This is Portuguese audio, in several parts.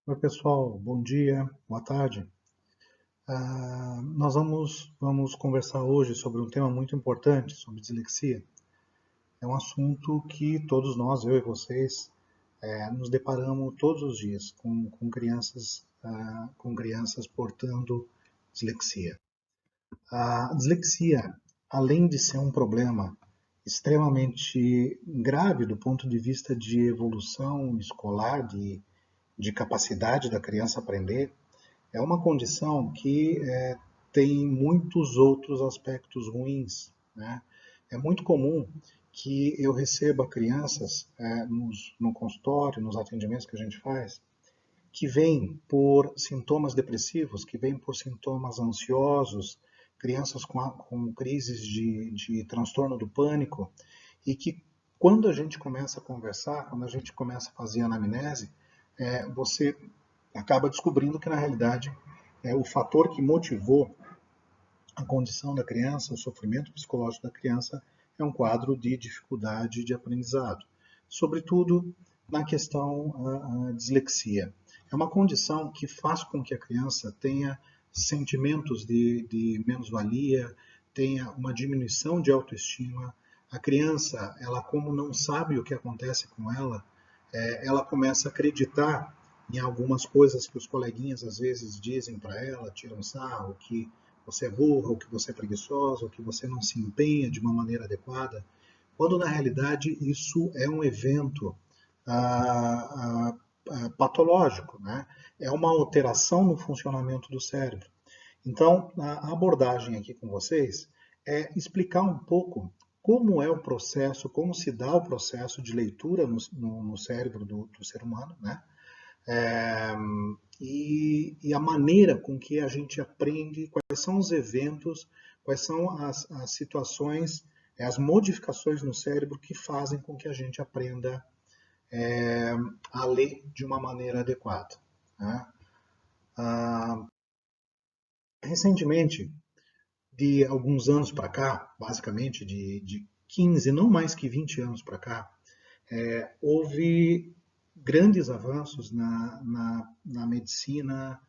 Oi, pessoal, bom dia, boa tarde. Nós vamos conversar hoje sobre um tema muito importante, sobre dislexia. É um assunto que todos nós, eu e vocês, nos deparamos todos os dias com crianças portando dislexia. A dislexia, além de ser um problema extremamente grave do ponto de vista de evolução escolar, de capacidade da criança aprender, é uma condição que tem muitos outros aspectos ruins, né? É muito comum que eu receba crianças no consultório, nos atendimentos que a gente faz, que vêm por sintomas depressivos, que vêm por sintomas ansiosos, crianças com crises de transtorno do pânico, e que quando a gente começa a conversar, quando a gente começa a fazer anamnese, você acaba descobrindo que, na realidade, o fator que motivou a condição da criança, o sofrimento psicológico da criança, é um quadro de dificuldade de aprendizado, sobretudo na questão dislexia. É uma condição que faz com que a criança tenha sentimentos de menos-valia, tenha uma diminuição de autoestima. A criança, ela como não sabe o que acontece com ela, ela começa a acreditar em algumas coisas que os coleguinhas às vezes dizem para ela, tiram sarro, que você é burra, ou que você é preguiçosa, ou que você não se empenha de uma maneira adequada, quando na realidade isso é um evento patológico, né? É uma alteração no funcionamento do cérebro. Então, a abordagem aqui com vocês é explicar um pouco como é o processo, como se dá o processo de leitura no cérebro do ser humano, né? É, e a maneira com que a gente aprende, quais são os eventos, quais são as situações, as modificações no cérebro que fazem com que a gente aprenda a ler de uma maneira adequada. Né? Ah, recentemente, de alguns anos para cá, basicamente de 15, não mais que 20 anos para cá, houve grandes avanços na medicina,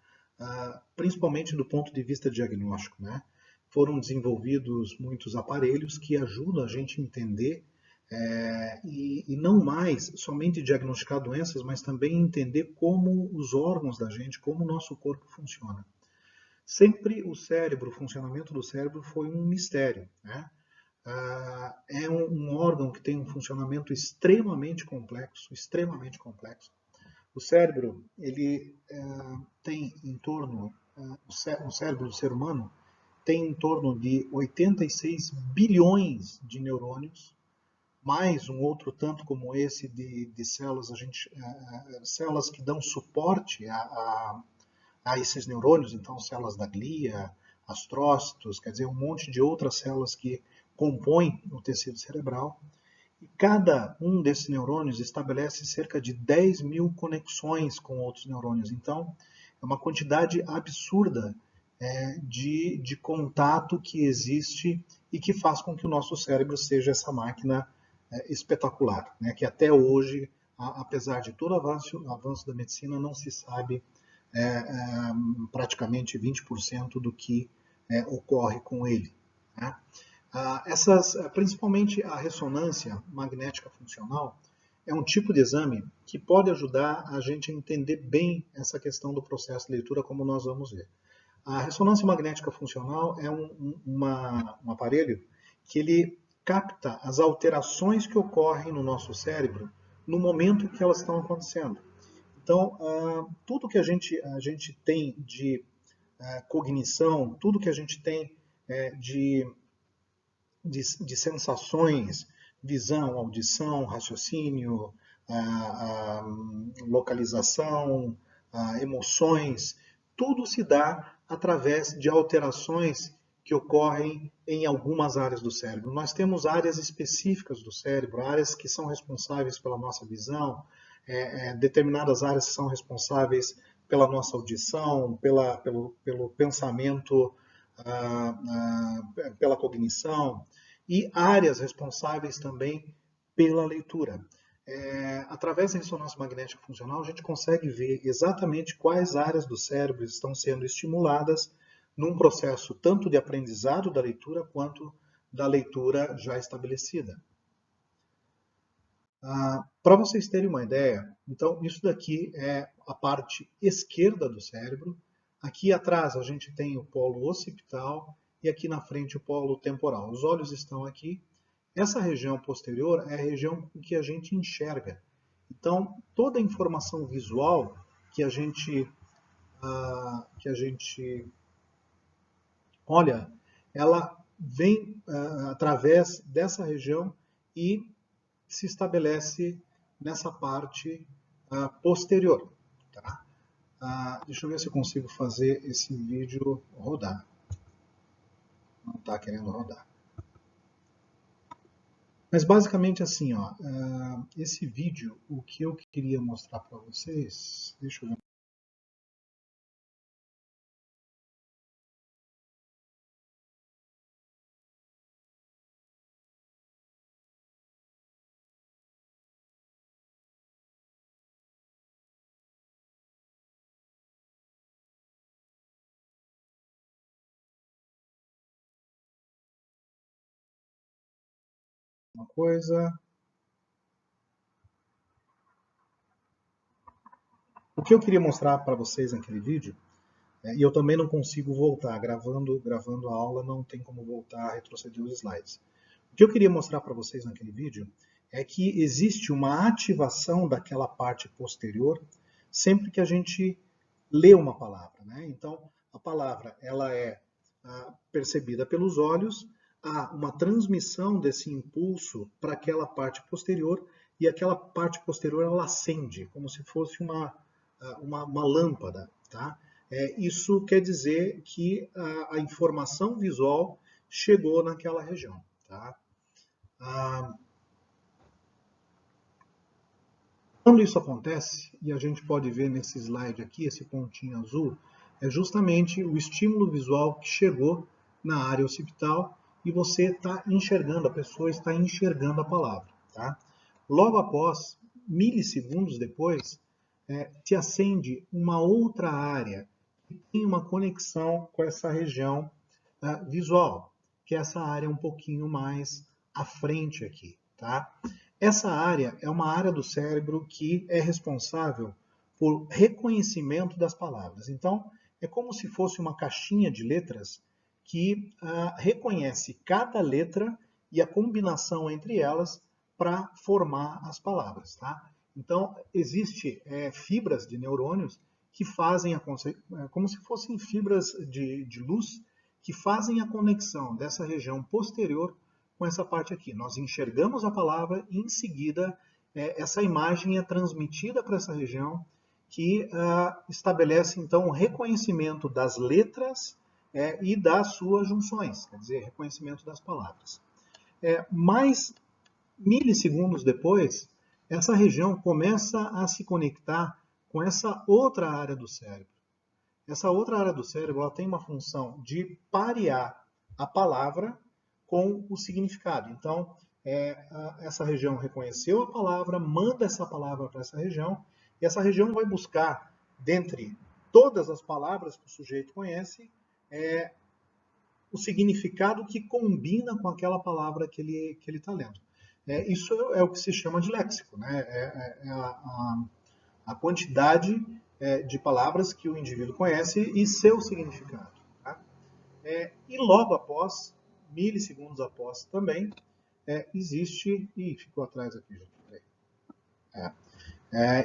principalmente do ponto de vista diagnóstico, né? Foram desenvolvidos muitos aparelhos que ajudam a gente a entender e não mais somente diagnosticar doenças, mas também entender como os órgãos da gente, como o nosso corpo funciona. Sempre o cérebro, o funcionamento do cérebro foi um mistério, né? É um órgão que tem um funcionamento extremamente complexo, extremamente complexo. O cérebro, ele tem em torno, o cérebro do ser humano tem em torno de 86 bilhões de neurônios, mais um outro tanto como esse de células, células que dão suporte a esses neurônios, então células da glia, astrócitos, quer dizer, um monte de outras células que compõem o tecido cerebral. E cada um desses neurônios estabelece cerca de 10 mil conexões com outros neurônios. Então, é uma quantidade absurda de contato que existe e que faz com que o nosso cérebro seja essa máquina espetacular, né? Que até hoje, apesar de todo avanço da medicina, não se sabe praticamente 20% do que ocorre com ele. Né? Principalmente a ressonância magnética funcional, é um tipo de exame que pode ajudar a gente a entender bem essa questão do processo de leitura, como nós vamos ver. A ressonância magnética funcional é um aparelho que ele capta as alterações que ocorrem no nosso cérebro no momento que elas estão acontecendo. Então, tudo que a gente tem de cognição, tudo que a gente tem de de sensações, visão, audição, raciocínio, localização, emoções, tudo se dá através de alterações que ocorrem em algumas áreas do cérebro. Nós temos áreas específicas do cérebro, áreas que são responsáveis pela nossa visão, determinadas áreas que são responsáveis pela nossa audição, pelo pensamento, pela cognição, e áreas responsáveis também pela leitura. através da ressonância magnética funcional, a gente consegue ver exatamente quais áreas do cérebro estão sendo estimuladas num processo tanto de aprendizado da leitura quanto da leitura já estabelecida. Para vocês terem uma ideia, então isso daqui é a parte esquerda do cérebro. Aqui atrás a gente tem o polo occipital e aqui na frente o polo temporal. Os olhos estão aqui. Essa região posterior é a região em que a gente enxerga. Então, toda a informação visual que a gente olha, ela vem através dessa região e se estabelece nessa parte posterior. Tá? Deixa eu ver se eu consigo fazer esse vídeo rodar. Não está querendo rodar. Mas basicamente assim, ó, esse vídeo, o que eu queria mostrar para vocês, deixa eu ver. Uma coisa. O que eu queria mostrar para vocês naquele vídeo, e eu também não consigo voltar, gravando a aula não tem como voltar a retroceder os slides. O que eu queria mostrar para vocês naquele vídeo é que existe uma ativação daquela parte posterior sempre que a gente lê uma palavra, né? Então, a palavra ela é percebida pelos olhos, há uma transmissão desse impulso para aquela parte posterior e aquela parte posterior ela acende, como se fosse uma lâmpada. Tá? Isso quer dizer que a informação visual chegou naquela região. Tá? Quando isso acontece, e a gente pode ver nesse slide aqui, esse pontinho azul, é justamente o estímulo visual que chegou na área occipital e você está enxergando, a pessoa está enxergando a palavra. Tá? Logo após, milissegundos depois, se acende uma outra área que tem uma conexão com essa região visual, que é essa área um pouquinho mais à frente aqui. Tá? Essa área é uma área do cérebro que é responsável por reconhecimento das palavras. Então, é como se fosse uma caixinha de letras que reconhece cada letra e a combinação entre elas para formar as palavras. Tá? Então, existe fibras de neurônios que fazem, como se fossem fibras de luz, que fazem a conexão dessa região posterior com essa parte aqui. Nós enxergamos a palavra e, em seguida, essa imagem é transmitida para essa região que estabelece, então, o reconhecimento das letras e das suas junções, quer dizer, reconhecimento das palavras. Mais milissegundos depois, essa região começa a se conectar com essa outra área do cérebro. Essa outra área do cérebro ela tem uma função de parear a palavra com o significado. Então, essa região reconheceu a palavra, manda essa palavra para essa região, e essa região vai buscar, dentre todas as palavras que o sujeito conhece, o significado que combina com aquela palavra que ele está lendo. Isso é o que se chama de léxico, né? A quantidade de palavras que o indivíduo conhece e seu significado. Tá? E logo após, milissegundos após também, existe... Ih, ficou atrás aqui, gente.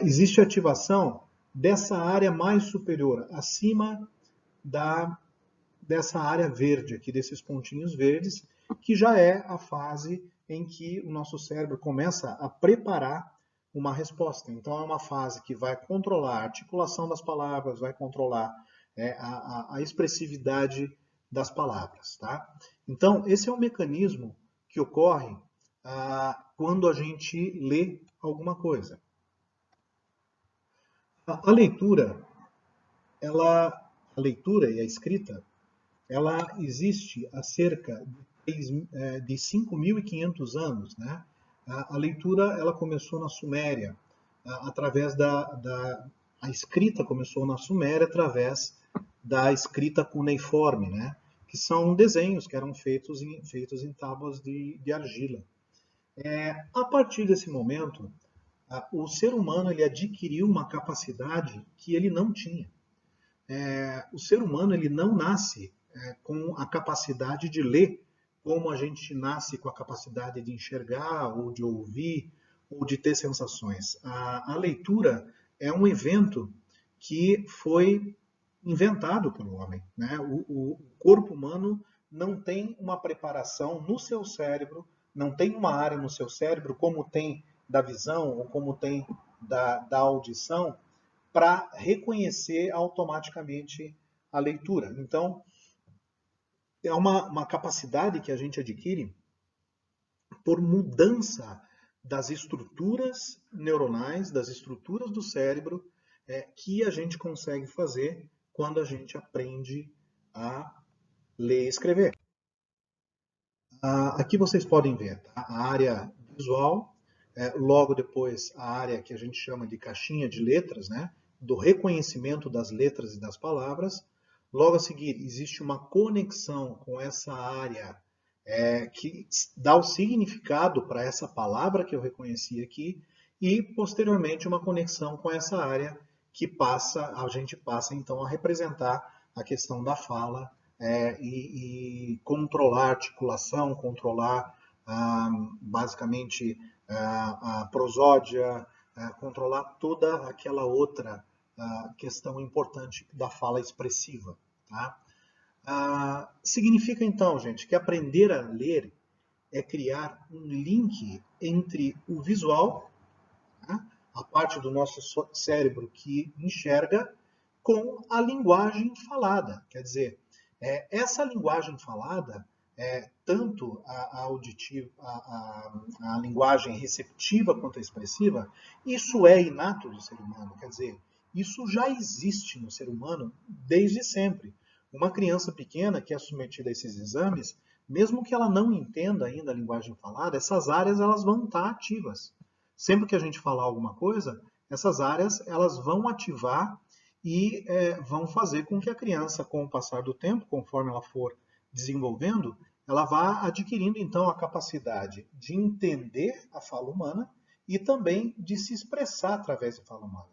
Existe ativação dessa área mais superior, acima dessa área verde aqui, desses pontinhos verdes, que já é a fase em que o nosso cérebro começa a preparar uma resposta. Então, é uma fase que vai controlar a articulação das palavras, vai controlar a expressividade das palavras. Tá? Então, esse é um mecanismo que ocorre quando a gente lê alguma coisa. A leitura, a leitura e a escrita, ela existe há cerca de 5.500 anos, né? A leitura ela começou na Suméria, através a escrita começou na Suméria através da escrita cuneiforme, né? Que são desenhos que eram feitos em tábuas de argila. A partir desse momento, o ser humano ele adquiriu uma capacidade que ele não tinha. O ser humano ele não nasce com a capacidade de ler como a gente nasce com a capacidade de enxergar ou de ouvir ou de ter sensações. A leitura é um evento que foi inventado pelo homem, né? O corpo humano não tem uma preparação no seu cérebro, não tem uma área no seu cérebro como tem da visão ou como tem da audição para reconhecer automaticamente a leitura. Então, é uma capacidade que a gente adquire por mudança das estruturas neuronais, das estruturas do cérebro, que a gente consegue fazer quando a gente aprende a ler e escrever. Aqui vocês podem ver a área visual, logo depois a área que a gente chama de caixinha de letras, né, do reconhecimento das letras e das palavras. Logo a seguir, existe uma conexão com essa área que dá o significado para essa palavra que eu reconheci aqui, e posteriormente uma conexão com essa área que a gente passa então a representar a questão da fala e controlar a articulação, controlar basicamente a prosódia, controlar toda aquela outra questão importante da fala expressiva. Tá? Significa então, gente, que aprender a ler é criar um link entre o visual, tá? A parte do nosso cérebro que enxerga, com a linguagem falada. Quer dizer, essa linguagem falada, tanto a auditiva, a linguagem receptiva quanto a expressiva, isso é inato do ser humano. Quer dizer, isso já existe no ser humano desde sempre. Uma criança pequena que é submetida a esses exames, mesmo que ela não entenda ainda a linguagem falada, essas áreas elas vão estar ativas. Sempre que a gente falar alguma coisa, essas áreas elas vão ativar e vão fazer com que a criança, com o passar do tempo, conforme ela for desenvolvendo, ela vá adquirindo então a capacidade de entender a fala humana e também de se expressar através da fala humana.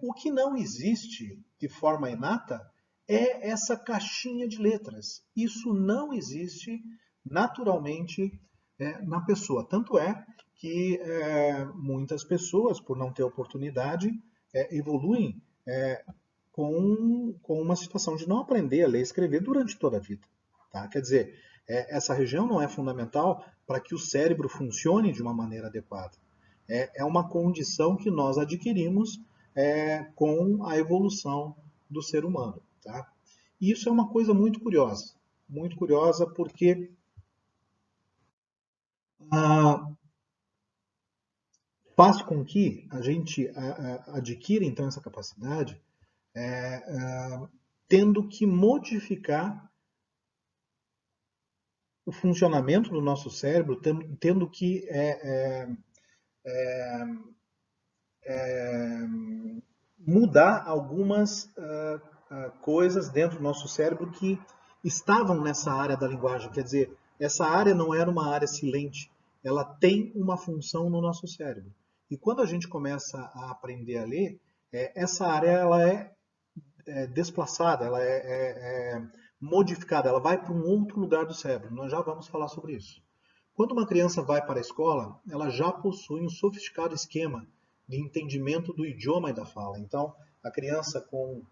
O que não existe de forma inata é essa caixinha de letras. Isso não existe naturalmente na pessoa. Tanto é que muitas pessoas, por não ter oportunidade, evoluem com uma situação de não aprender a ler e escrever durante toda a vida. Tá? Quer dizer, essa região não é fundamental para que o cérebro funcione de uma maneira adequada. É uma condição que nós adquirimos com a evolução do ser humano. Tá? E isso é uma coisa muito curiosa porque faz com que a gente adquira então essa capacidade tendo que modificar o funcionamento do nosso cérebro, tendo que mudar algumas coisas dentro do nosso cérebro que estavam nessa área da linguagem. Quer dizer, essa área não era uma área silente, ela tem uma função no nosso cérebro. E quando a gente começa a aprender a ler, essa área ela é desplaçada, ela é modificada, ela vai para um outro lugar do cérebro. Nós já vamos falar sobre isso. Quando uma criança vai para a escola, ela já possui um sofisticado esquema de entendimento do idioma e da fala. Então, a criança com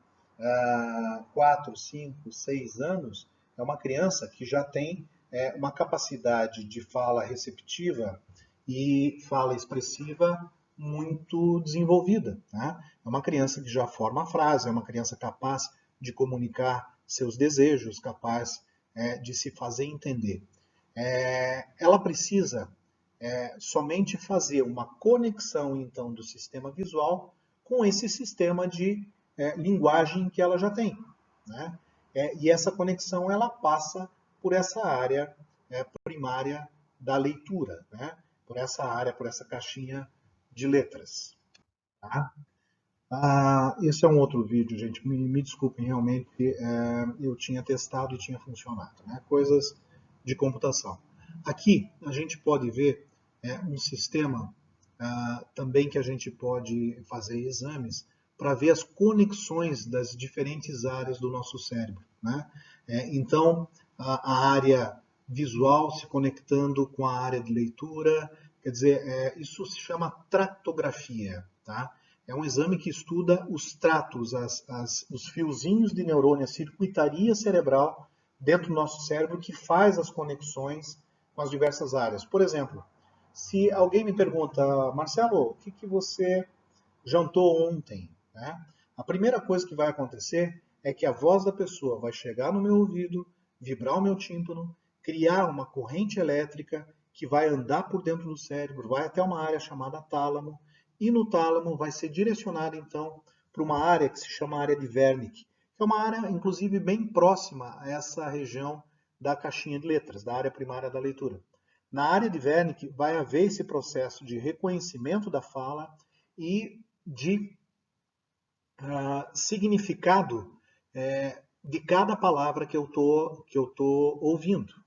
4, 5, 6 anos é uma criança que já tem uma capacidade de fala receptiva e fala expressiva muito desenvolvida. Né? É uma criança que já forma a frase, é uma criança capaz de comunicar seus desejos, capaz de se fazer entender. Ela precisa somente fazer uma conexão então do sistema visual com esse sistema de linguagem que ela já tem. Né? E essa conexão ela passa por essa área primária da leitura. Né? por essa área, por essa caixinha de letras. Tá? Esse é um outro vídeo, gente. Me desculpem, realmente eu tinha testado e tinha funcionado. Né? Coisas de computação. Aqui a gente pode ver um sistema também que a gente pode fazer exames para ver as conexões das diferentes áreas do nosso cérebro. Né? Então, a área visual se conectando com a área de leitura, quer dizer, isso se chama tractografia. Tá? É um exame que estuda os tratos, os fiozinhos de neurônio, a circuitaria cerebral dentro do nosso cérebro que faz as conexões com as diversas áreas. Por exemplo, se alguém me pergunta, Marcelo, o que você jantou ontem? Né? A primeira coisa que vai acontecer é que a voz da pessoa vai chegar no meu ouvido, vibrar o meu tímpano, criar uma corrente elétrica que vai andar por dentro do cérebro, vai até uma área chamada tálamo, e no tálamo vai ser direcionada então para uma área que se chama área de Wernicke, que é uma área inclusive bem próxima a essa região da caixinha de letras, da área primária da leitura. Na área de Wernicke vai haver esse processo de reconhecimento da fala e de significado de cada palavra que eu tô ouvindo.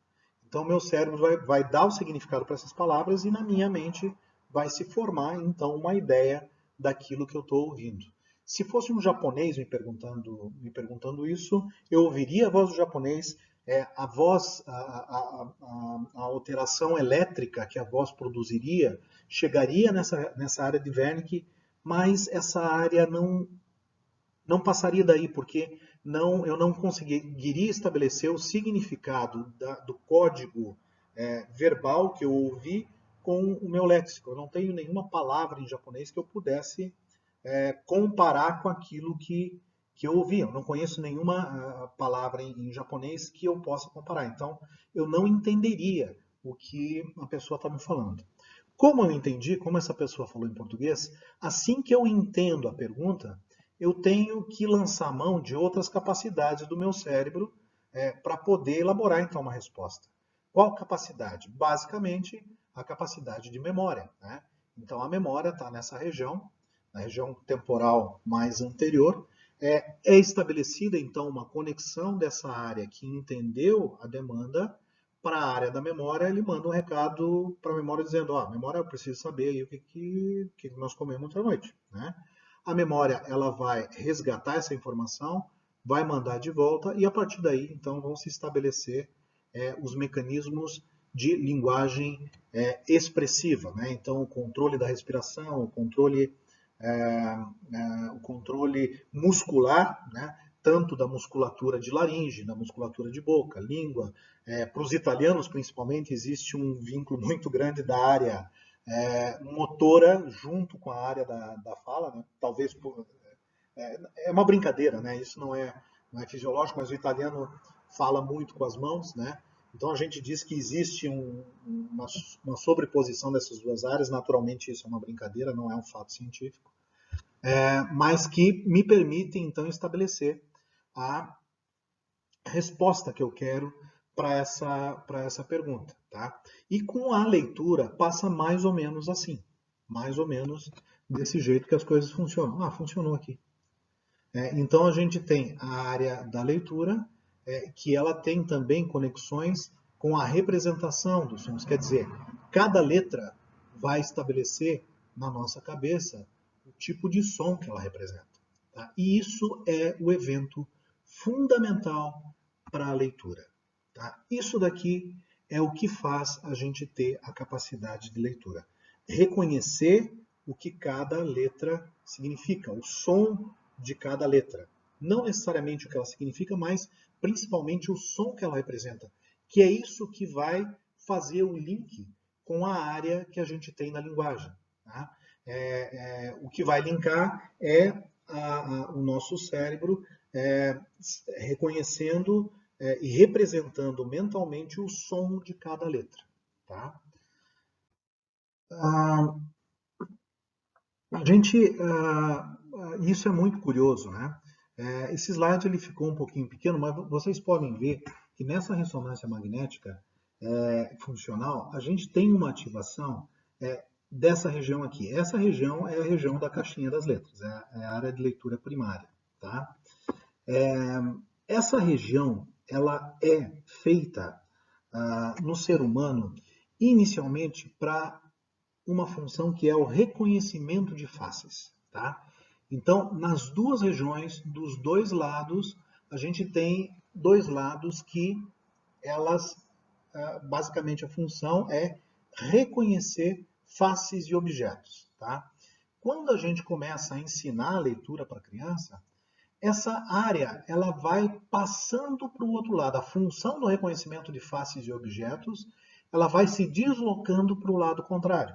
Então, meu cérebro vai dar o significado para essas palavras e na minha mente vai se formar, então, uma ideia daquilo que eu estou ouvindo. Se fosse um japonês me perguntando isso, eu ouviria a voz do japonês, a voz, a alteração elétrica que a voz produziria chegaria nessa área de Wernicke, mas essa área não passaria daí, porque eu não conseguiria estabelecer o significado do código verbal que eu ouvi com o meu léxico. Eu não tenho nenhuma palavra em japonês que eu pudesse comparar com aquilo que eu ouvi. Eu não conheço nenhuma palavra em japonês que eu possa comparar. Então, eu não entenderia o que a pessoa está me falando. Como eu entendi, como essa pessoa falou em português, assim que eu entendo a pergunta, eu tenho que lançar mão de outras capacidades do meu cérebro para poder elaborar então uma resposta. Qual capacidade? Basicamente, a capacidade de memória. Né? Então, a memória está nessa região, na região temporal mais anterior. É estabelecida então uma conexão dessa área que entendeu a demanda para a área da memória. Ele manda um recado para a memória dizendo: memória, eu preciso saber aí o que nós comemos à noite. Né? A memória ela vai resgatar essa informação, vai mandar de volta e a partir daí então vão se estabelecer os mecanismos de linguagem expressiva, né? Então o controle da respiração, o controle muscular, né? Tanto da musculatura de laringe, da musculatura de boca, língua. Para os italianos principalmente existe um vínculo muito grande da área motora junto com a área da fala, né? Talvez é uma brincadeira, né? Isso não é fisiológico, mas o italiano fala muito com as mãos, né? Então a gente diz que existe uma sobreposição dessas duas áreas. Naturalmente isso é uma brincadeira, não é um fato científico, mas que me permite então estabelecer a resposta que eu quero para essa pergunta. Tá? E com a leitura passa mais ou menos assim, mais ou menos desse jeito que as coisas funcionam. Funcionou aqui. Então a gente tem a área da leitura, que ela tem também conexões com a representação dos sons. Quer dizer, cada letra vai estabelecer na nossa cabeça o tipo de som que ela representa. Tá? E isso é o evento fundamental para a leitura. Tá? Isso daqui é o que faz a gente ter a capacidade de leitura. Reconhecer o que cada letra significa, o som de cada letra. Não necessariamente o que ela significa, mas principalmente o som que ela representa, que é isso que vai fazer o link com a área que a gente tem na linguagem. Tá? O que vai linkar é o nosso cérebro reconhecendo e representando mentalmente o som de cada letra. Tá? Isso é muito curioso, né? Esse slide ele ficou um pouquinho pequeno, mas vocês podem ver que nessa ressonância magnética funcional a gente tem uma ativação dessa região aqui. Essa região é a região da caixinha das letras, é a área de leitura primária. Tá? Essa região ela é feita no ser humano inicialmente para uma função que é o reconhecimento de faces. Tá? Então, nas duas regiões, dos dois lados, a gente tem dois lados que elas, basicamente a função é reconhecer faces de objetos. Tá? Quando a gente começa a ensinar a leitura para a criança, essa área ela vai passando para o outro lado. A função do reconhecimento de faces de objetos ela vai se deslocando para o lado contrário.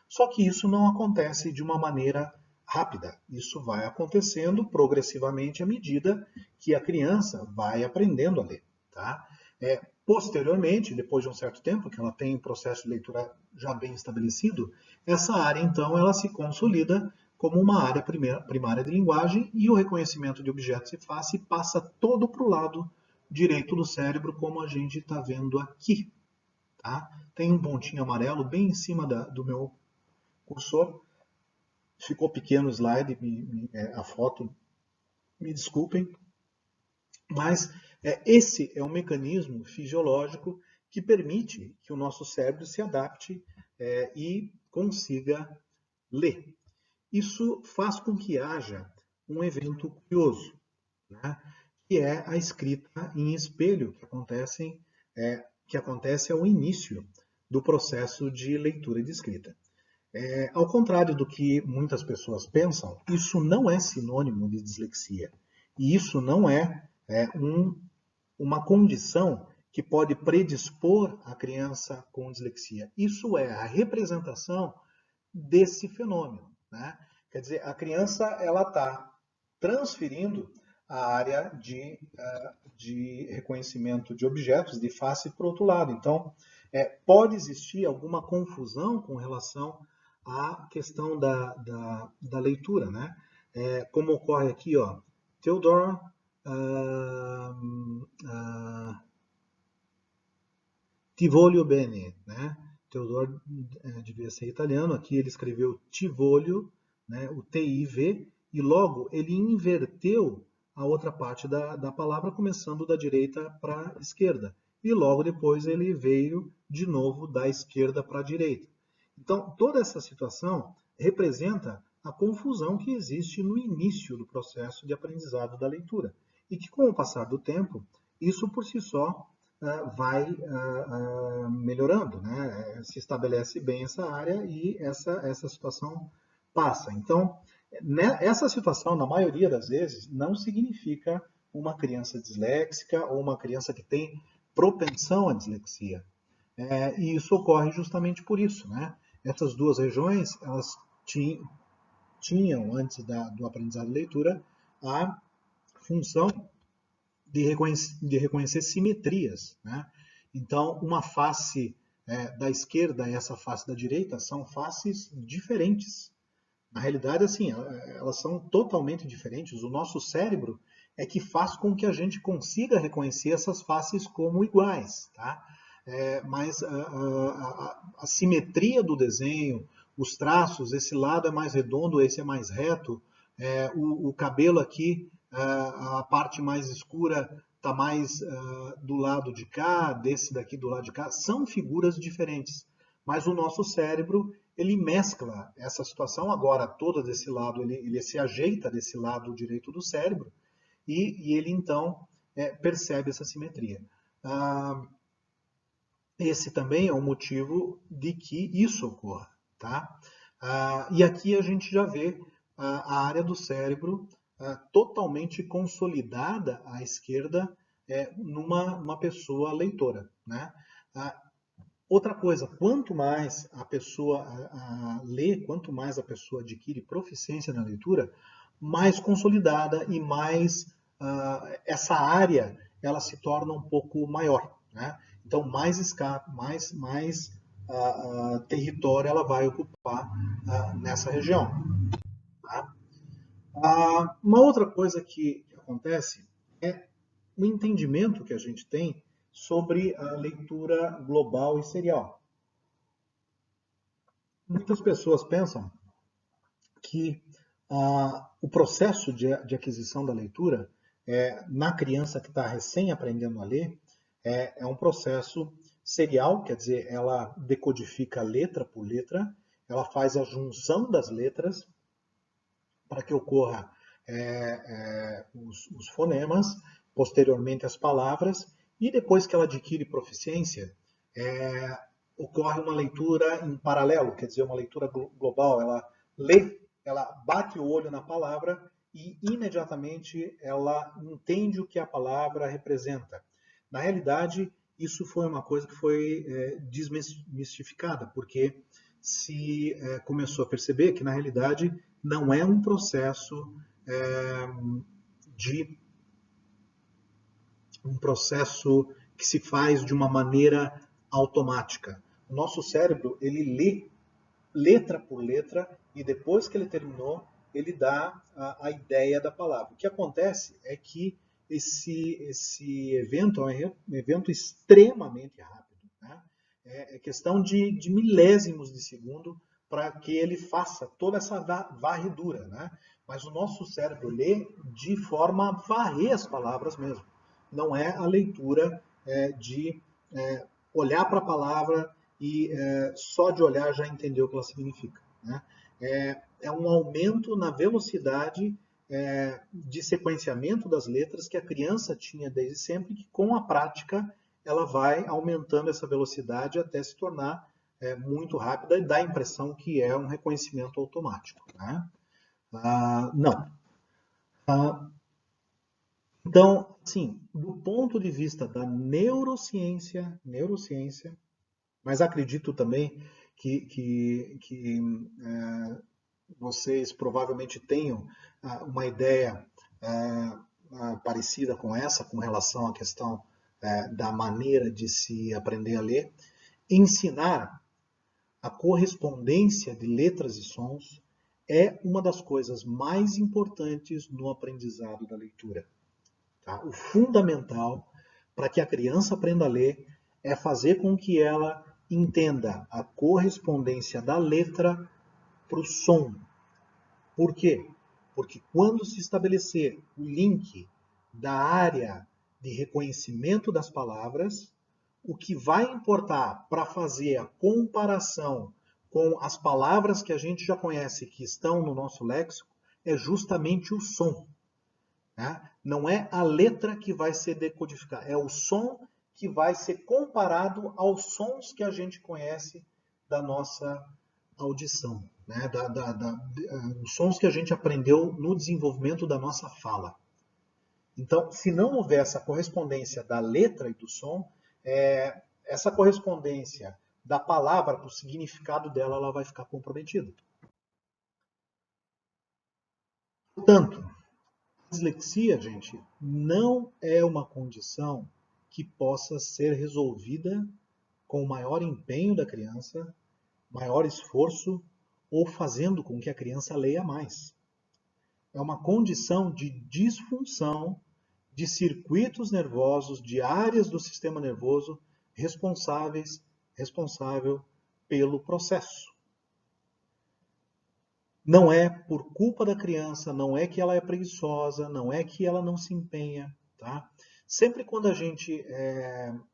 Só que isso não acontece de uma maneira rápida. Isso vai acontecendo progressivamente à medida que a criança vai aprendendo a ler. Tá? Posteriormente, depois de um certo tempo, que ela tem um processo de leitura já bem estabelecido, essa área, então, ela se consolida como uma área primária de linguagem e o reconhecimento de objetos e face passa todo para o lado direito do cérebro, como a gente está vendo aqui. Tá? Tem um pontinho amarelo bem em cima do meu cursor. Ficou pequeno o slide, a foto, me desculpem. Mas esse é um mecanismo fisiológico que permite que o nosso cérebro se adapte e consiga ler. Isso faz com que haja um evento curioso, né? Que é a escrita em espelho, que acontece ao início do processo de leitura e de escrita. Ao contrário do que muitas pessoas pensam, isso não é sinônimo de dislexia. E isso não uma condição que pode predispor a criança com dislexia. Isso é a representação desse fenômeno. Né? Quer dizer, a criança ela está transferindo a área de reconhecimento de objetos de face para o outro lado. Então, pode existir alguma confusão com relação à questão da leitura. Né? Como ocorre aqui, ó, Theodore Tivolio Bene, né? Teodoro devia ser italiano, aqui ele escreveu Tivolio, né? O T-I-V, e logo ele inverteu a outra parte da palavra, começando da direita para a esquerda. E logo depois ele veio de novo da esquerda para a direita. Então, toda essa situação representa a confusão que existe no início do processo de aprendizado da leitura. E que, com o passar do tempo, isso por si só vai melhorando, né? Se estabelece bem essa área e essa situação passa. Então, essa situação, na maioria das vezes, não significa uma criança disléxica ou uma criança que tem propensão à dislexia. E isso ocorre justamente por isso, né? Essas duas regiões, elas tinham, antes do aprendizado de leitura, a função de reconhecer simetrias. Né? Então, uma face da esquerda e essa face da direita são faces diferentes. Na realidade, assim, elas são totalmente diferentes. O nosso cérebro é que faz com que a gente consiga reconhecer essas faces como iguais. Tá? Mas a simetria do desenho, os traços, esse lado é mais redondo, esse é mais reto, o cabelo aqui, a parte mais escura está mais do lado de cá, desse daqui do lado de cá, são figuras diferentes. Mas o nosso cérebro, ele mescla essa situação agora, todo desse lado, ele se ajeita desse lado direito do cérebro e ele então percebe essa simetria. Esse também é um motivo de que isso ocorra. Tá? E aqui a gente já vê a área do cérebro totalmente consolidada à esquerda numa pessoa leitora. Né? Outra coisa, quanto mais a pessoa lê, quanto mais a pessoa adquire proficiência na leitura, mais consolidada e mais essa área ela se torna um pouco maior. Né? Então, mais escape, mais território ela vai ocupar nessa região. Tá? Uma outra coisa que acontece é o entendimento que a gente tem sobre a leitura global e serial. Muitas pessoas pensam que o processo de aquisição da leitura na criança que está recém aprendendo a ler é um processo serial, quer dizer, ela decodifica letra por letra, ela faz a junção das letras para que ocorra os fonemas, posteriormente as palavras, e depois que ela adquire proficiência, ocorre uma leitura em paralelo, quer dizer, uma leitura global. Ela lê, ela bate o olho na palavra e imediatamente ela entende o que a palavra representa. Na realidade, isso foi uma coisa que foi desmistificada, porque se começou a perceber que, na realidade, não é um processo que se faz de uma maneira automática. O nosso cérebro, ele lê letra por letra e depois que ele terminou, ele dá a ideia da palavra. O que acontece é que esse evento é um evento extremamente rápido. Né? É questão de milésimos de segundo para que ele faça toda essa varredura. Né? Mas o nosso cérebro lê de forma a varrer as palavras mesmo. Não é a leitura de olhar para a palavra e só de olhar já entender o que ela significa. Né? É um aumento na velocidade de sequenciamento das letras que a criança tinha desde sempre, que com a prática ela vai aumentando essa velocidade até se tornar muito rápida e dá a impressão que é um reconhecimento automático. Né? Não. Então, assim, do ponto de vista da neurociência, mas acredito também que vocês provavelmente tenham uma ideia parecida com essa, com relação à questão da maneira de se aprender a ler. Ensinar a correspondência de letras e sons é uma das coisas mais importantes no aprendizado da leitura. Tá? O fundamental para que a criança aprenda a ler é fazer com que ela entenda a correspondência da letra para o som. Por quê? Porque quando se estabelecer o link da área de reconhecimento das palavras, o que vai importar para fazer a comparação com as palavras que a gente já conhece, que estão no nosso léxico, é justamente o som. Né? Não é a letra que vai ser decodificada, é o som que vai ser comparado aos sons que a gente conhece da nossa audição, né? Os sons que a gente aprendeu no desenvolvimento da nossa fala. Então, se não houver essa correspondência da letra e do som, essa correspondência da palavra para o significado dela, ela vai ficar comprometida. Portanto, a dislexia, gente, não é uma condição que possa ser resolvida com o maior empenho da criança, maior esforço ou fazendo com que a criança leia mais. É uma condição de disfunção de circuitos nervosos, de áreas do sistema nervoso responsável pelo processo. Não é por culpa da criança, não é que ela é preguiçosa, não é que ela não se empenha. Tá? Sempre quando a gente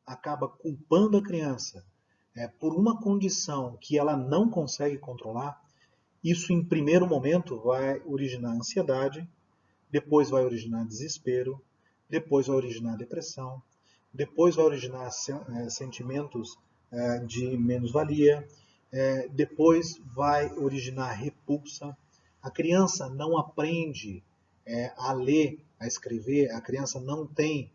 acaba culpando a criança por uma condição que ela não consegue controlar, isso em primeiro momento vai originar ansiedade, depois vai originar desespero, depois vai originar depressão, depois vai originar sentimentos de menos-valia, depois vai originar repulsa. A criança não aprende a ler, a escrever, a criança não tem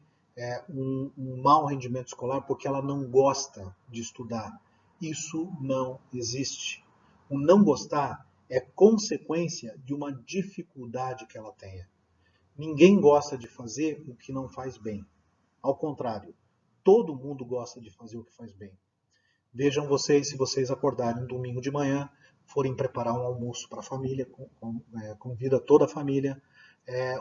um mau rendimento escolar porque ela não gosta de estudar. Isso não existe. O não gostar é consequência de uma dificuldade que ela tenha. Ninguém gosta de fazer o que não faz bem. Ao contrário, todo mundo gosta de fazer o que faz bem. Vejam vocês, se vocês acordarem um domingo de manhã, forem preparar um almoço para a família, convida toda a família,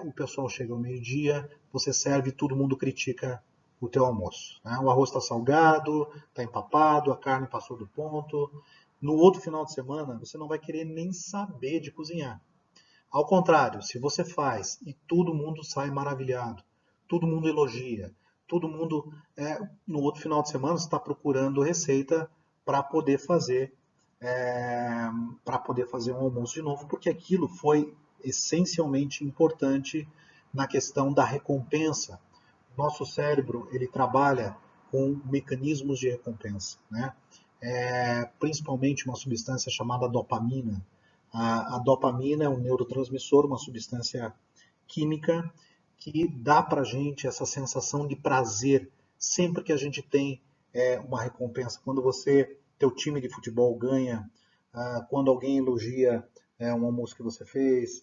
o pessoal chega ao meio-dia, você serve e todo mundo critica o teu almoço. Né? O arroz está salgado, está empapado, a carne passou do ponto, no outro final de semana você não vai querer nem saber de cozinhar. Ao contrário, se você faz e todo mundo sai maravilhado, todo mundo elogia, todo mundo, no outro final de semana está procurando receita para poder fazer um almoço de novo, porque aquilo foi essencialmente importante na questão da recompensa. Nosso cérebro ele trabalha com mecanismos de recompensa, né? Principalmente uma substância chamada dopamina. A dopamina é um neurotransmissor, uma substância química que dá para a gente essa sensação de prazer sempre que a gente tem uma recompensa. Quando teu time de futebol ganha, quando alguém elogia um almoço que você fez,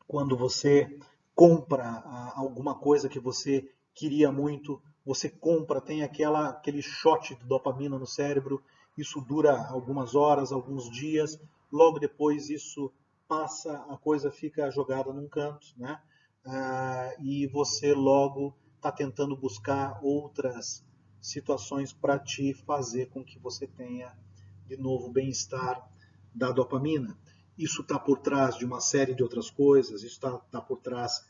quando você compra alguma coisa que você queria muito, você compra, tem aquele shot de dopamina no cérebro, isso dura algumas horas, alguns dias, logo depois isso passa, a coisa fica jogada num canto, né? E você logo está tentando buscar outras situações para te fazer com que você tenha de novo bem-estar da dopamina. Isso está por trás de uma série de outras coisas, isso está por trás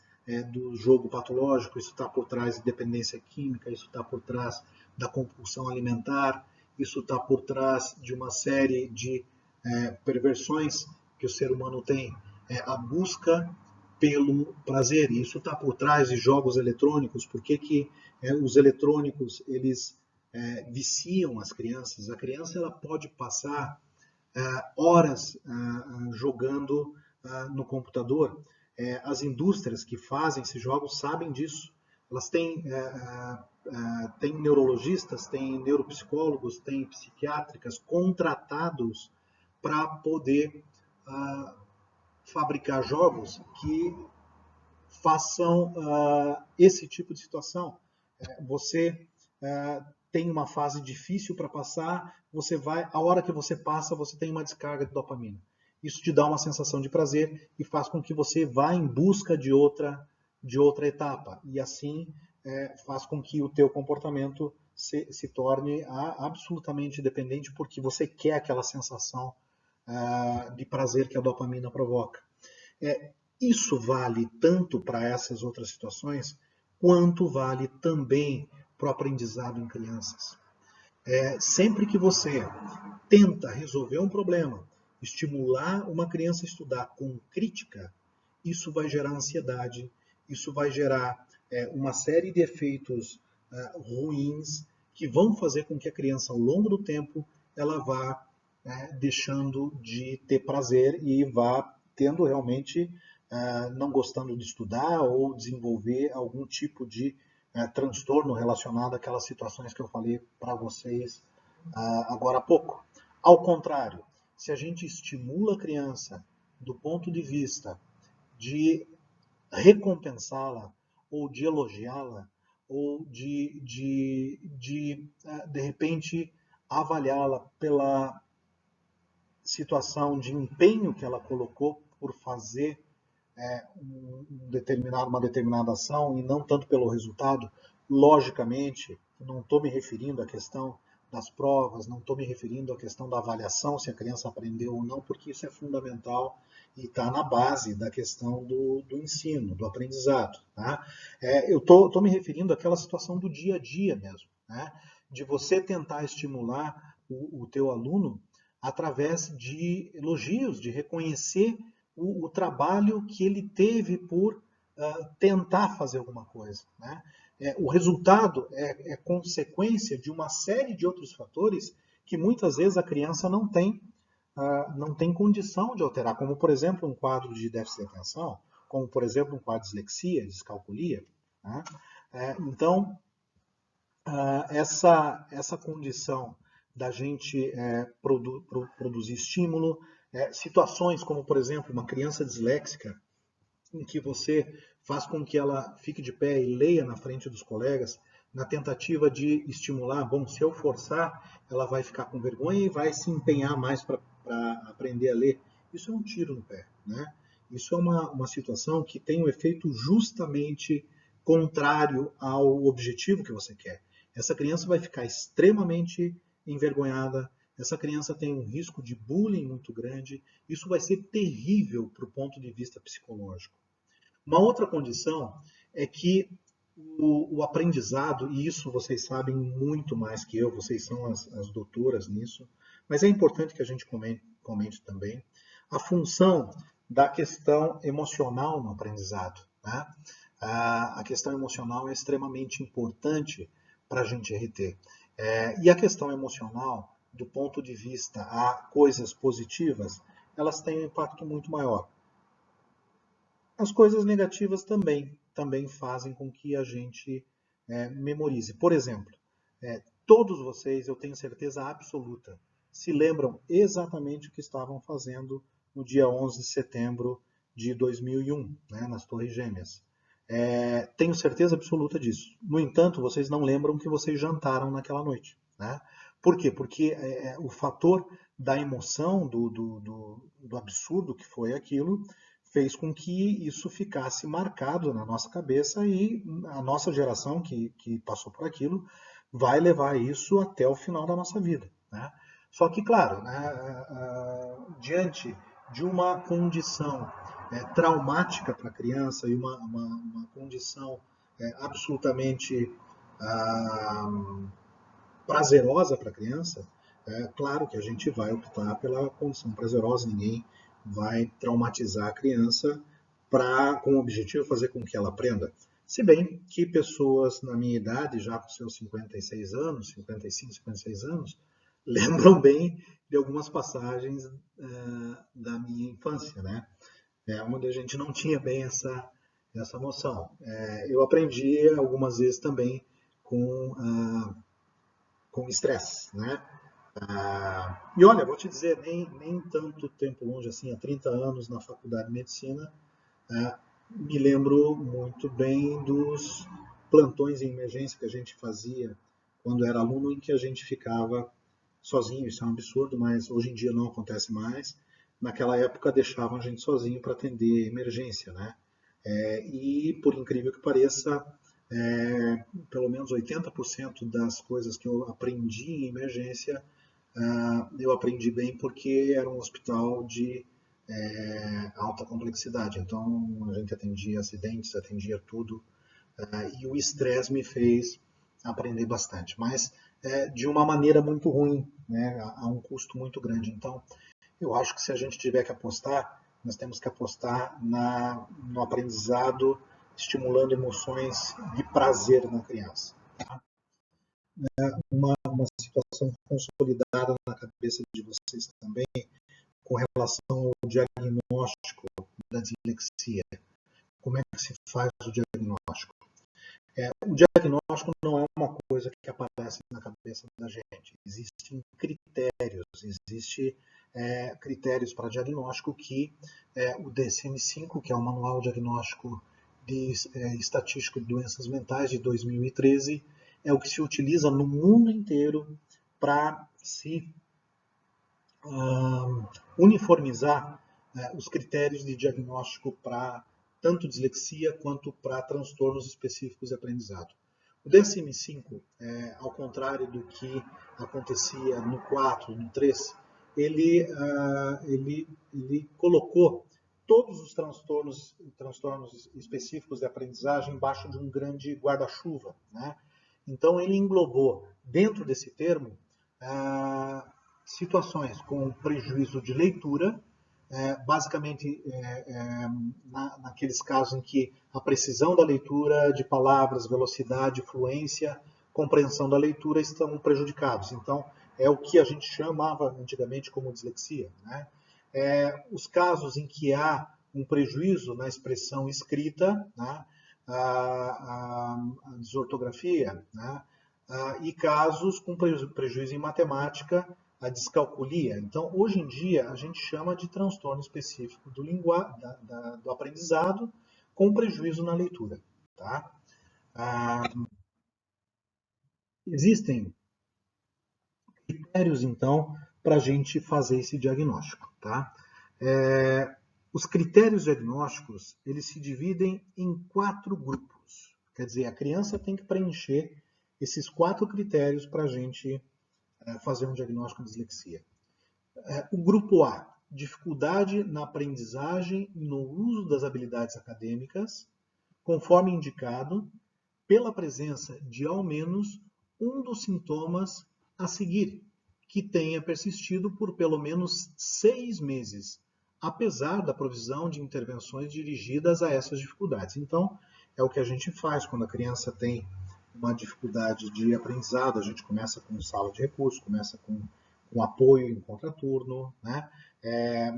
do jogo patológico, isso está por trás de dependência química, isso está por trás da compulsão alimentar, isso está por trás de uma série de perversões que o ser humano tem. A busca pelo prazer, e isso está por trás de jogos eletrônicos. Por que os eletrônicos eles viciam as crianças? A criança ela pode passar horas jogando no computador. As indústrias que fazem esses jogos sabem disso. Elas têm neurologistas, têm neuropsicólogos, têm psiquiátricas contratados para poder fabricar jogos que façam esse tipo de situação. Você tem uma fase difícil para passar, a hora que você passa, você tem uma descarga de dopamina. Isso te dá uma sensação de prazer e faz com que você vá em busca de outra etapa. E assim faz com que o teu comportamento se torne absolutamente dependente, porque você quer aquela sensação de prazer que a dopamina provoca. Isso vale tanto para essas outras situações, quanto vale também para o aprendizado em crianças. Sempre que você tenta resolver um problema, estimular uma criança a estudar com crítica, isso vai gerar ansiedade, isso vai gerar uma série de efeitos ruins que vão fazer com que a criança, ao longo do tempo, ela vá deixando de ter prazer e vá tendo realmente não gostando de estudar ou desenvolver algum tipo de transtorno relacionado àquelas situações que eu falei para vocês agora há pouco. Ao contrário, se a gente estimula a criança do ponto de vista de recompensá-la ou de elogiá-la ou de repente avaliá-la pela situação de empenho que ela colocou por fazer uma determinada ação e não tanto pelo resultado, logicamente, não estou me referindo à questão das provas, não estou me referindo à questão da avaliação, se a criança aprendeu ou não, porque isso é fundamental e está na base da questão do ensino, do aprendizado. Tá? Eu estou me referindo àquela situação do dia a dia mesmo, né? De você tentar estimular o teu aluno através de elogios, de reconhecer o trabalho que ele teve por tentar fazer alguma coisa. Né? O resultado é consequência de uma série de outros fatores que muitas vezes a criança não tem condição de alterar, como por exemplo um quadro de déficit de atenção, como por exemplo um quadro de dislexia, descalculia. Né? Então, essa condição da gente produzir estímulo, situações como, por exemplo, uma criança disléxica, em que você faz com que ela fique de pé e leia na frente dos colegas, na tentativa de estimular, bom, se eu forçar, ela vai ficar com vergonha e vai se empenhar mais para aprender a ler. Isso é um tiro no pé, né? Isso é uma situação que tem um efeito justamente contrário ao objetivo que você quer. Essa criança vai ficar extremamente envergonhada, essa criança tem um risco de bullying muito grande, isso vai ser terrível para o ponto de vista psicológico. Uma outra condição é que o aprendizado, e isso vocês sabem muito mais que eu, vocês são as doutoras nisso, mas é importante que a gente comente também a função da questão emocional no aprendizado. Né? A questão emocional é extremamente importante para a gente reter. E a questão emocional, do ponto de vista a coisas positivas, elas têm um impacto muito maior. As coisas negativas também fazem com que a gente memorize. Por exemplo, todos vocês, eu tenho certeza absoluta, se lembram exatamente o que estavam fazendo no dia 11 de setembro de 2001, né, nas Torres Gêmeas. Tenho certeza absoluta disso. No entanto, vocês não lembram que vocês jantaram naquela noite. Né? Por quê? Porque o fator da emoção, do absurdo que foi aquilo, fez com que isso ficasse marcado na nossa cabeça e a nossa geração que passou por aquilo vai levar isso até o final da nossa vida. Né? Só que, claro, né, diante de uma condição traumática para a criança e uma condição absolutamente prazerosa para a criança, claro que a gente vai optar pela condição prazerosa, ninguém vai traumatizar a criança com o objetivo de fazer com que ela aprenda. Se bem que pessoas na minha idade, já com seus 56 anos, 55, 56 anos, lembram bem de algumas passagens da minha infância, né? Onde a gente não tinha bem essa noção. Eu aprendi algumas vezes também com estresse, né? E olha, vou te dizer, nem tanto tempo longe assim, há 30 anos na faculdade de medicina, me lembro muito bem dos plantões em emergência que a gente fazia quando era aluno, em que a gente ficava sozinho. Isso é um absurdo, mas hoje em dia não acontece mais. Naquela época deixavam a gente sozinho para atender emergência, né? E por incrível que pareça, pelo menos 80% das coisas que eu aprendi em emergência, eu aprendi bem porque era um hospital de alta complexidade. Então a gente atendia acidentes, atendia tudo, e o estresse me fez aprender bastante, mas de uma maneira muito ruim, né, a um custo muito grande. Então eu acho que se a gente tiver que apostar, nós temos que apostar no aprendizado, estimulando emoções de prazer na criança. Uma situação consolidada na cabeça de vocês também, com relação ao diagnóstico da dislexia. Como é que se faz o diagnóstico? O diagnóstico não é uma coisa que aparece na cabeça da gente. Existem critérios, critérios para diagnóstico que o DSM-5, que é o Manual Diagnóstico Estatístico de Doenças Mentais de 2013, é o que se utiliza no mundo inteiro para se uniformizar os critérios de diagnóstico para tanto dislexia quanto para transtornos específicos de aprendizado. O DSM-5, ao contrário do que acontecia no 4, no 3, ele colocou todos os transtornos específicos de aprendizagem embaixo de um grande guarda-chuva. Né? Então, ele englobou, dentro desse termo, situações com prejuízo de leitura, basicamente naqueles casos em que a precisão da leitura de palavras, velocidade, fluência, compreensão da leitura estão prejudicados. Então, é o que a gente chamava antigamente como dislexia. Né? Os casos em que há um prejuízo na expressão escrita, né? a desortografia, né? E casos com prejuízo em matemática, a descalculia. Então, hoje em dia, a gente chama de transtorno específico do aprendizado com prejuízo na leitura. Tá? Existem critérios, então, para a gente fazer esse diagnóstico. Tá? Os critérios diagnósticos, eles se dividem em 4 grupos. Quer dizer, a criança tem que preencher esses 4 critérios para a gente fazer um diagnóstico de dislexia. O grupo A, dificuldade na aprendizagem e no uso das habilidades acadêmicas, conforme indicado, pela presença de ao menos um dos sintomas a seguir, que tenha persistido por pelo menos 6 meses, apesar da provisão de intervenções dirigidas a essas dificuldades. Então, é o que a gente faz quando a criança tem uma dificuldade de aprendizado. A gente começa com sala de recurso, começa com apoio em contraturno, né?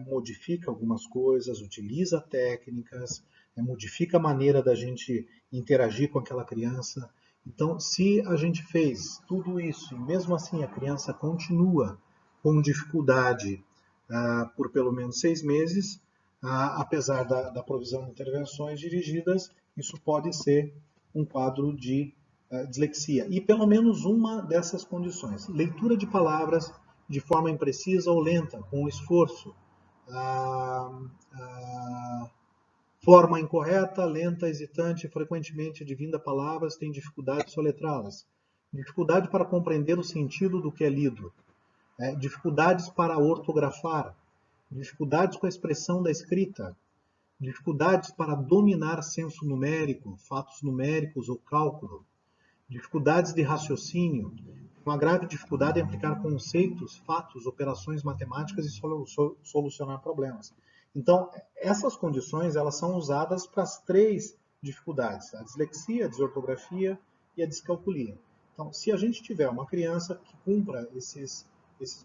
Modifica algumas coisas, utiliza técnicas, modifica a maneira da gente interagir com aquela criança. Então, se a gente fez tudo isso e mesmo assim a criança continua com dificuldade por pelo menos 6 meses, apesar da provisão de intervenções dirigidas, isso pode ser um quadro de dislexia. E pelo menos uma dessas condições: leitura de palavras de forma imprecisa ou lenta, com esforço, forma incorreta, lenta, hesitante, frequentemente advinda a palavras, tem dificuldade de soletrá-las, dificuldade para compreender o sentido do que é lido, dificuldades para ortografar, dificuldades com a expressão da escrita, dificuldades para dominar senso numérico, fatos numéricos ou cálculo, dificuldades de raciocínio, uma grave dificuldade em aplicar conceitos, fatos, operações matemáticas e solucionar problemas. Então, essas condições elas são usadas para as 3 dificuldades: a dislexia, a desortografia e a descalculia. Então, se a gente tiver uma criança que cumpra esses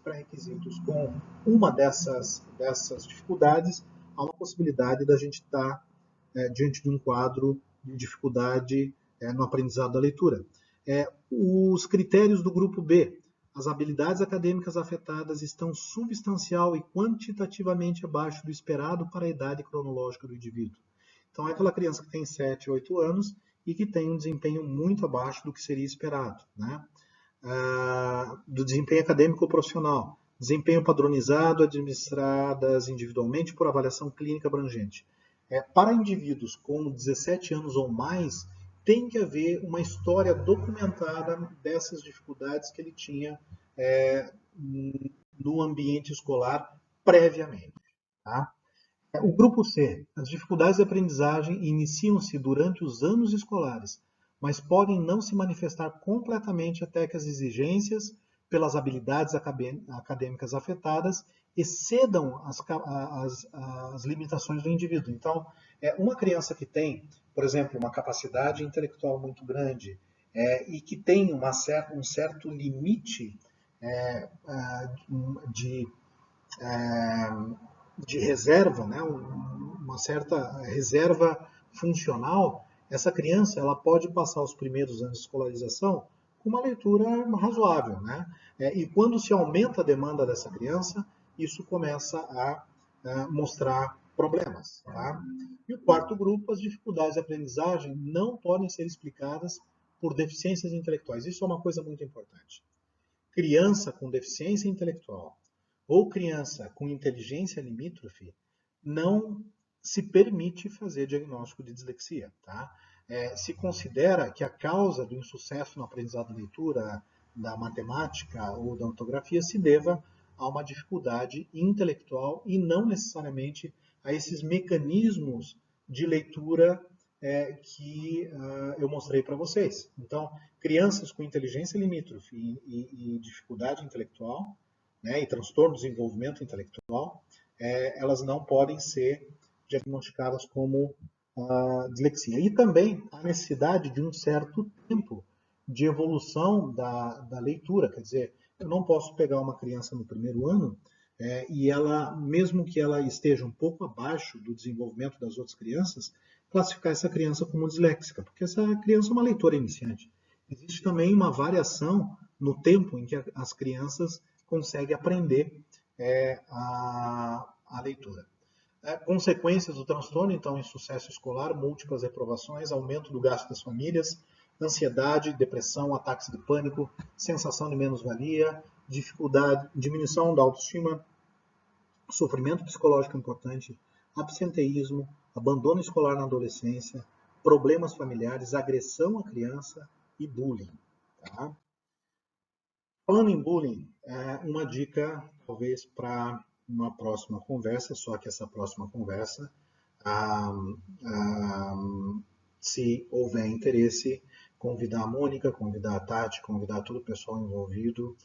pré-requisitos com uma dessas dificuldades, há uma possibilidade da gente estar diante de um quadro de dificuldade no aprendizado da leitura. Os critérios do grupo B: as habilidades acadêmicas afetadas estão substancial e quantitativamente abaixo do esperado para a idade cronológica do indivíduo. Então, é aquela criança que tem 7, 8 anos e que tem um desempenho muito abaixo do que seria esperado, né? Do desempenho acadêmico ou profissional, desempenho padronizado, administradas individualmente por avaliação clínica abrangente. Para indivíduos com 17 anos ou mais, tem que haver uma história documentada dessas dificuldades que ele tinha no ambiente escolar previamente. Tá? O grupo C: as dificuldades de aprendizagem iniciam-se durante os anos escolares, mas podem não se manifestar completamente até que as exigências pelas habilidades acadêmicas afetadas excedam as limitações do indivíduo. Então, uma criança que tem, por exemplo, uma capacidade intelectual muito grande e que tem um certo limite de reserva, né, uma certa reserva funcional, essa criança ela pode passar os primeiros anos de escolarização com uma leitura razoável, né? E quando se aumenta a demanda dessa criança, isso começa a mostrar problemas. Tá? E o quarto grupo: as dificuldades de aprendizagem não podem ser explicadas por deficiências intelectuais. Isso é uma coisa muito importante. Criança com deficiência intelectual ou criança com inteligência limítrofe não se permite fazer diagnóstico de dislexia. Tá? Se considera que a causa do insucesso no aprendizado da leitura, da matemática ou da ortografia se deva a uma dificuldade intelectual e não necessariamente a esses mecanismos de leitura que eu mostrei para vocês. Então, crianças com inteligência limítrofe e dificuldade intelectual, né, e transtorno de desenvolvimento intelectual, elas não podem ser diagnosticadas como dislexia. E também a necessidade de um certo tempo de evolução da leitura. Quer dizer, eu não posso pegar uma criança no primeiro ano e ela, mesmo que ela esteja um pouco abaixo do desenvolvimento das outras crianças, classificar essa criança como disléxica, porque essa criança é uma leitora iniciante. Existe também uma variação no tempo em que as crianças conseguem aprender a leitura. Consequências do transtorno, então, insucesso escolar, múltiplas reprovações, aumento do gasto das famílias, ansiedade, depressão, ataques de pânico, sensação de menos-valia, dificuldade, diminuição da autoestima, sofrimento psicológico importante, absenteísmo, abandono escolar na adolescência, problemas familiares, agressão à criança e bullying. Tá? Falando em bullying, uma dica talvez para uma próxima conversa, só que essa próxima conversa, ah, ah, se houver interesse, convidar a Mônica, convidar a Tati, convidar todo o pessoal envolvido.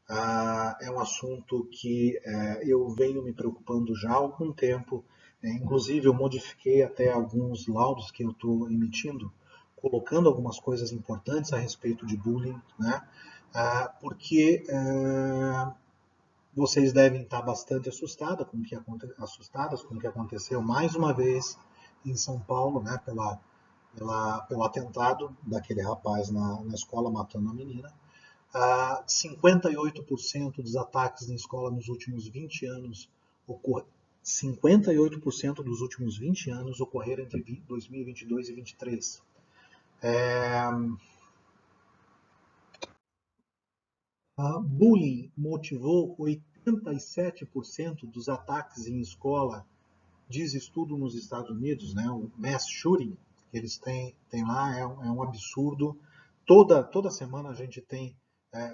É um assunto que eu venho me preocupando já há algum tempo. Inclusive, eu modifiquei até alguns laudos que eu estou emitindo, colocando algumas coisas importantes a respeito de bullying, né? Porque vocês devem estar bastante assustadas com o que aconteceu mais uma vez em São Paulo, né? Pelo atentado daquele rapaz na escola matando a menina. 58% dos ataques na escola nos últimos 20 anos 58% dos últimos 20 anos ocorreram entre 2022 e 2023. Bullying motivou 87% dos ataques em escola, diz estudo nos Estados Unidos, né? O mass shooting que eles têm lá é um absurdo. Toda semana a gente tem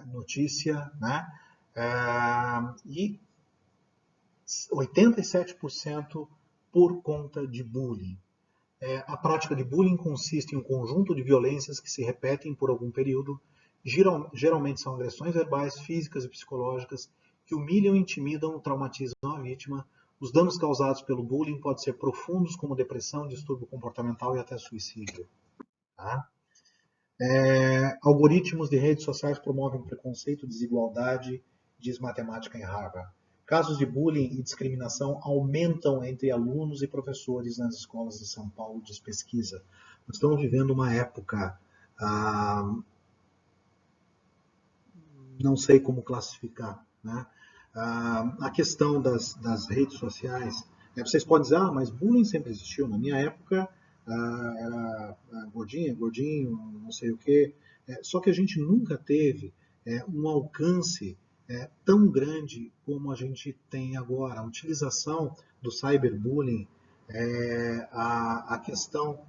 notícia, né? E 87% por conta de bullying. A prática de bullying consiste em um conjunto de violências que se repetem por algum período. Geralmente são agressões verbais, físicas e psicológicas que humilham, intimidam, traumatizam a vítima. Os danos causados pelo bullying podem ser profundos, como depressão, distúrbio comportamental e até suicídio. Tá? Algoritmos de redes sociais promovem preconceito, desigualdade, diz matemática em Harvard. Casos de bullying e discriminação aumentam entre alunos e professores nas escolas de São Paulo, diz pesquisa. Nós estamos vivendo uma época, não sei como classificar, né? A questão das redes sociais, vocês podem dizer, mas bullying sempre existiu. Na minha época, era gordinha, gordinho, não sei o quê. Só que a gente nunca teve um alcance tão grande como a gente tem agora. A utilização do cyberbullying, a questão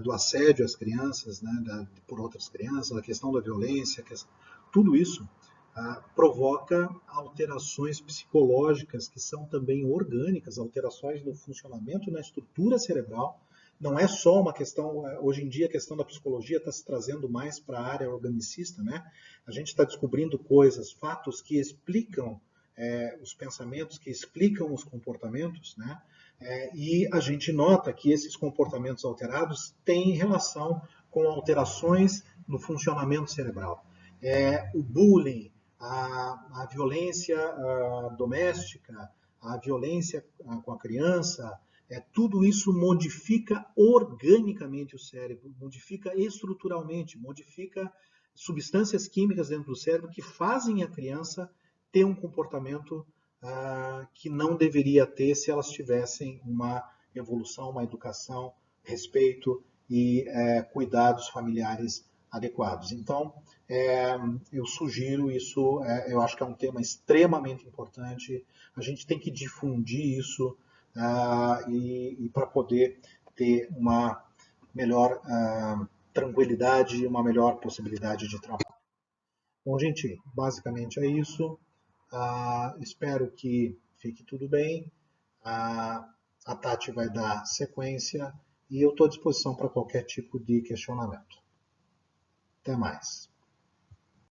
do assédio às crianças, né, por outras crianças, a questão da violência, tudo isso provoca alterações psicológicas que são também orgânicas, alterações no funcionamento, na estrutura cerebral. Não é só uma questão, hoje em dia a questão da psicologia está se trazendo mais para a área organicista, né? A gente está descobrindo coisas, fatos que explicam os pensamentos, que explicam os comportamentos, né? E a gente nota que esses comportamentos alterados têm relação com alterações no funcionamento cerebral. O bullying, a violência doméstica, a violência com a criança, tudo isso modifica organicamente o cérebro, modifica estruturalmente, modifica substâncias químicas dentro do cérebro que fazem a criança ter um comportamento que não deveria ter se elas tivessem uma evolução, uma educação, respeito e cuidados familiares adequados. Então, eu sugiro isso, eu acho que é um tema extremamente importante, a gente tem que difundir isso e para poder ter uma melhor tranquilidade e uma melhor possibilidade de trabalho. Bom, gente, basicamente é isso. Espero que fique tudo bem. A Tati vai dar sequência e eu estou à disposição para qualquer tipo de questionamento. Até mais.